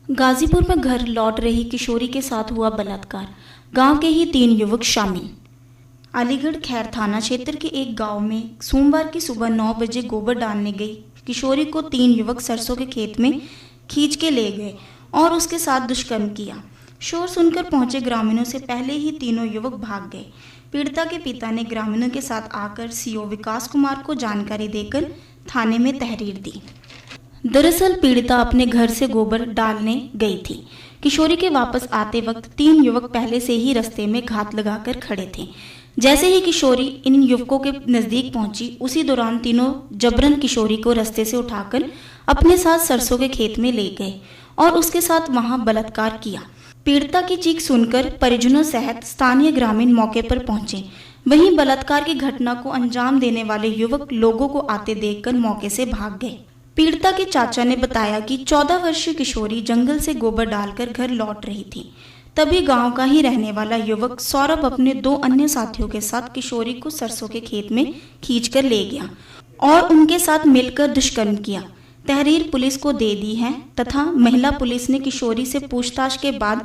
गाजीपुर में घर लौट रही किशोरी के साथ हुआ बलात्कार। गांव के ही 3 युवक शामिल। अलीगढ़ खैर थाना क्षेत्र के एक गांव में सोमवार की सुबह 9 बजे गोबर डालने गई किशोरी को 3 युवक सरसों के खेत में खींच के ले गए और उसके साथ दुष्कर्म किया। शोर सुनकर पहुंचे ग्रामीणों से पहले ही तीनों युवक भाग गए। पीड़िता के पिता ने ग्रामीणों के साथ आकर सीओ विकास कुमार को जानकारी देकर थाने में तहरीर दी। दरअसल पीड़िता अपने घर से गोबर डालने गई थी। किशोरी के वापस आते वक्त 3 युवक पहले से ही रास्ते में घात लगाकर खड़े थे। जैसे ही किशोरी इन युवकों के नजदीक पहुंची, उसी दौरान तीनों जबरन किशोरी को रास्ते से उठाकर अपने साथ सरसों के खेत में ले गए और उसके साथ वहां बलात्कार किया। पीड़िता की चीख सुनकर परिजनों सहित स्थानीय ग्रामीण मौके पर पहुंचे। वहीं बलात्कार की घटना को अंजाम देने वाले युवक लोगों को आते देखकर मौके से भाग गए। पीड़िता के चाचा ने बताया कि 14 वर्षीय किशोरी जंगल से गोबर डालकर घर लौट रही थी। तभी गांव का ही रहने वाला युवक सौरभ अपने 2 अन्य साथियों के साथ किशोरी को सरसों के खेत में खींचकर ले गया और उनके साथ मिलकर दुष्कर्म किया। तहरीर पुलिस को दे दी है तथा महिला पुलिस ने किशोरी से पूछताछ के बाद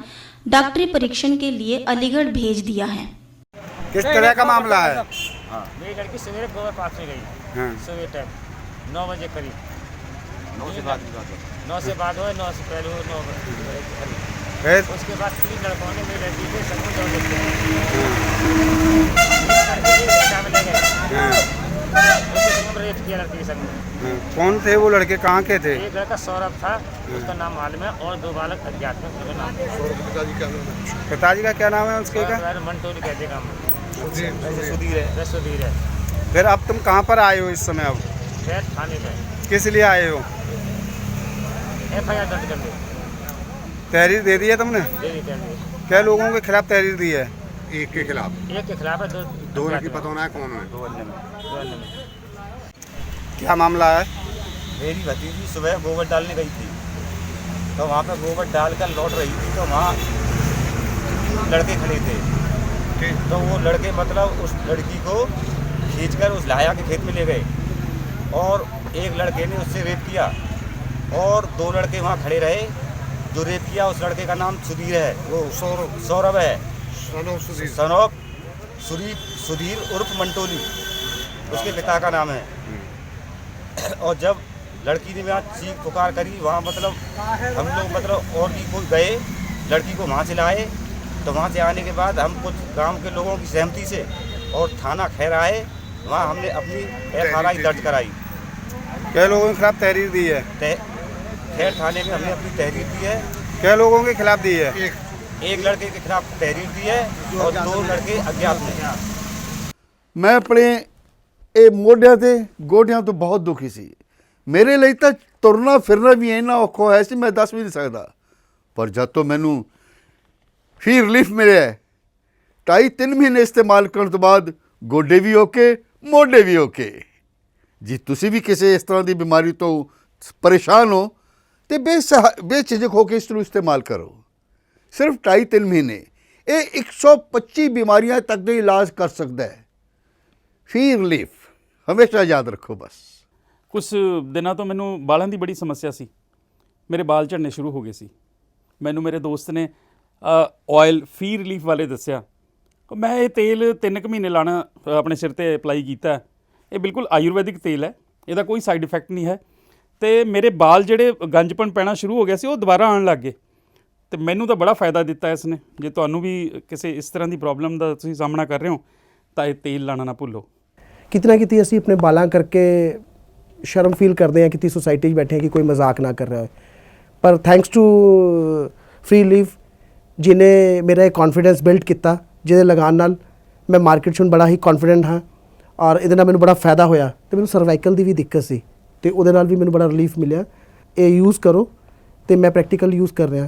डॉक्टरी परीक्षण के लिए अलीगढ़ भेज दिया है। किस तरह का मामला है? मेरी लड़की सवेरे गोबर पास में गई। सवेरे टाइम 9 बजे करीब। 9 से बाद हो 9 से पहले हो 9 बजे। उसके बाद 3 लड़कों ने मेरी लड़की को सचमुच दौड़ ले रेप किया लड़की के संग। कौन थे वो लड़के, कहाँ के थे? एक लड़का सौरभ था, उसका नाम मालूम है, और 2 बालक अज्ञात में, उसका नाम। पिताजी का क्या नाम है उसके? का मंटोली कहते काम सुधीर है। फिर अब तुम कहाँ पर आए हो इस समय? अब खैर थाने में। किस लिए आए हो? FIR दर्ज कर दी। तहरीर दे दी है तुमने? दे दी तहरीर। क्या लोगों के खिलाफ तहरीर दी है? एक के खिलाफ है। 2 लड़की पता होना है कौन है। 2 अन्य में। क्या मामला है? मेरी भतीजी सुबह गोबर डालने गई थी, तो वहाँ पर गोबर डालकर लौट रही थी, तो वहाँ लड़के खड़े थे। तो वो लड़के मतलब उस लड़की को खींचकर उस लाया के खेत में ले गए और एक लड़के ने उससे रेप किया और 2 लड़के वहाँ खड़े रहे। जो रेप किया उस लड़के का नाम सुधीर है, वो सौरभ है, सनौब सुधीर उर्फ मंटोली उसके पिता का नाम है। और जब लड़की ने वहाँ चीख पुकार करी, वहाँ मतलब हम लोग मतलब और भी कोई गए, लड़की को वहाँ से लाए। तो वहाँ से आने के बाद हम कुछ गांव के लोगों की सहमति से और थाना खैर आए, वहाँ हमने अपनी FIR दर्ज कराई। क्या लोगों के खिलाफ तहरीर दी है? खैर थाने में हमने अपनी तहरीर दी है। क्या लोगों के खिलाफ दी है? एक लड़के के खिलाफ तहरीर दी है और 2 लड़के अज्ञात में। मैं अपने ਇਹ ਮੋਢਿਆਂ ਤੇ ਗੋਡਿਆਂ ਤੋਂ ਬਹੁਤ ਦੁਖੀ ਸੀ। ਮੇਰੇ ਲਈ ਤਾਂ ਤੁਰਨਾ ਫਿਰਨਾ ਵੀ ਇੰਨਾ ਔਖਾ ਹੋਇਆ ਸੀ, ਮੈਂ ਦੱਸ ਵੀ ਨਹੀਂ ਸਕਦਾ। ਪਰ ਜਦ ਤੋਂ ਮੈਨੂੰ ਫੀ ਰਿਲੀਫ ਮਿਲਿਆ 2.5-3 ਮਹੀਨੇ ਇਸਤੇਮਾਲ ਕਰਨ ਤੋਂ ਬਾਅਦ ਗੋਡੇ ਵੀ ਓਕੇ, ਮੋਢੇ ਵੀ ਓਕੇ। ਜੀ ਤੁਸੀਂ ਵੀ ਕਿਸੇ ਇਸ ਤਰ੍ਹਾਂ ਦੀ ਬਿਮਾਰੀ ਤੋਂ ਪਰੇਸ਼ਾਨ ਹੋ ਤੇ ਬੇਝਿਜਕ ਹੋ ਕੇ ਇਸ ਨੂੰ ਇਸਤੇਮਾਲ ਕਰੋ। ਸਿਰਫ 2.5-3 ਮਹੀਨੇ ਇਹ 125 ਬਿਮਾਰੀਆਂ ਤੱਕ ਦਾ ਇਲਾਜ ਕਰ ਸਕਦਾ ਹੈ। ਫੀ ਰਿਲੀਫ ਹਮੇਸ਼ਾ ਯਾਦ ਰੱਖੋ। ਬਸ ਕੁਛ ਦਿਨਾਂ ਤੋਂ ਮੈਨੂੰ ਬਾਲਾਂ ਦੀ ਬੜੀ ਸਮੱਸਿਆ ਸੀ। ਮੇਰੇ ਬਾਲ ਝੜਨੇ ਸ਼ੁਰੂ ਹੋ ਗਏ ਸੀ। ਮੈਨੂੰ ਮੇਰੇ ਦੋਸਤ ਨੇ ਆਇਲ ਫੀ ਰਿਲੀਫ ਵਾਲੇ ਦੱਸਿਆ। ਮੈਂ ਇਹ ਤੇਲ 3 ਕੁ ਮਹੀਨੇ ਲਾਣਾ ਆਪਣੇ ਸਿਰ 'ਤੇ ਅਪਲਾਈ ਕੀਤਾ। ਇਹ ਬਿਲਕੁਲ ਆਯੁਰਵੈਦਿਕ ਤੇਲ ਹੈ, ਇਹਦਾ ਕੋਈ ਸਾਈਡ ਇਫੈਕਟ ਨਹੀਂ ਹੈ ਅਤੇ ਮੇਰੇ ਬਾਲ ਜਿਹੜੇ ਗੰਜਪਣ ਪੈਣਾ ਸ਼ੁਰੂ ਹੋ ਗਿਆ ਸੀ ਉਹ ਦੁਬਾਰਾ ਆਉਣ ਲੱਗ ਗਏ ਅਤੇ ਮੈਨੂੰ ਤਾਂ ਬੜਾ ਫਾਇਦਾ ਦਿੱਤਾ ਇਸ ਨੇ। ਜੇ ਤੁਹਾਨੂੰ ਵੀ ਕਿਸੇ ਇਸ ਤਰ੍ਹਾਂ ਦੀ ਪ੍ਰੋਬਲਮ ਦਾ ਤੁਸੀਂ ਸਾਹਮਣਾ ਕਰ ਰਹੇ ਹੋ ਤਾਂ ਇਹ ਤੇਲ ਲਾਣਾ ਨਾ ਭੁੱਲੋ। कितना कितनी ਅਸੀਂ ਆਪਣੇ ਬਾਲਾਂ ਕਰਕੇ ਸ਼ਰਮ ਫੀਲ ਕਰਦੇ ਹਾਂ, ਕਿਤੇ ਸੋਸਾਇਟੀ 'ਚ ਬੈਠੇ ਹਾਂ ਕਿ ਕੋਈ ਮਜ਼ਾਕ ਨਾ ਕਰ ਰਿਹਾ ਹੋਏ। ਪਰ ਥੈਂਕਸ ਟੂ ਫ੍ਰੀ ਰਿਲੀਫ ਜਿਹਨੇ ਮੇਰਾ ਇੱਕ ਕੌਨਫੀਡੈਂਸ ਬਿਲਡ ਕੀਤਾ, ਜਿਹਦੇ ਲਗਾਉਣ ਨਾਲ ਮੈਂ ਮਾਰਕੀਟ 'ਚ ਹੁਣ ਬੜਾ ਹੀ ਕੌਨਫੀਡੈਂਟ ਹਾਂ ਔਰ ਇਹਦੇ ਨਾਲ ਮੈਨੂੰ ਬੜਾ ਫਾਇਦਾ ਹੋਇਆ। ਅਤੇ ਮੈਨੂੰ ਸਰਵਾਈਕਲ ਦੀ ਵੀ ਦਿੱਕਤ ਸੀ ਅਤੇ ਉਹਦੇ ਨਾਲ ਵੀ ਮੈਨੂੰ ਬੜਾ ਰਿਲੀਫ ਮਿਲਿਆ। ਇਹ ਯੂਜ਼ ਕਰੋ ਅਤੇ ਮੈਂ ਪ੍ਰੈਕਟੀਕਲ ਯੂਜ਼ ਕਰ ਰਿਹਾ।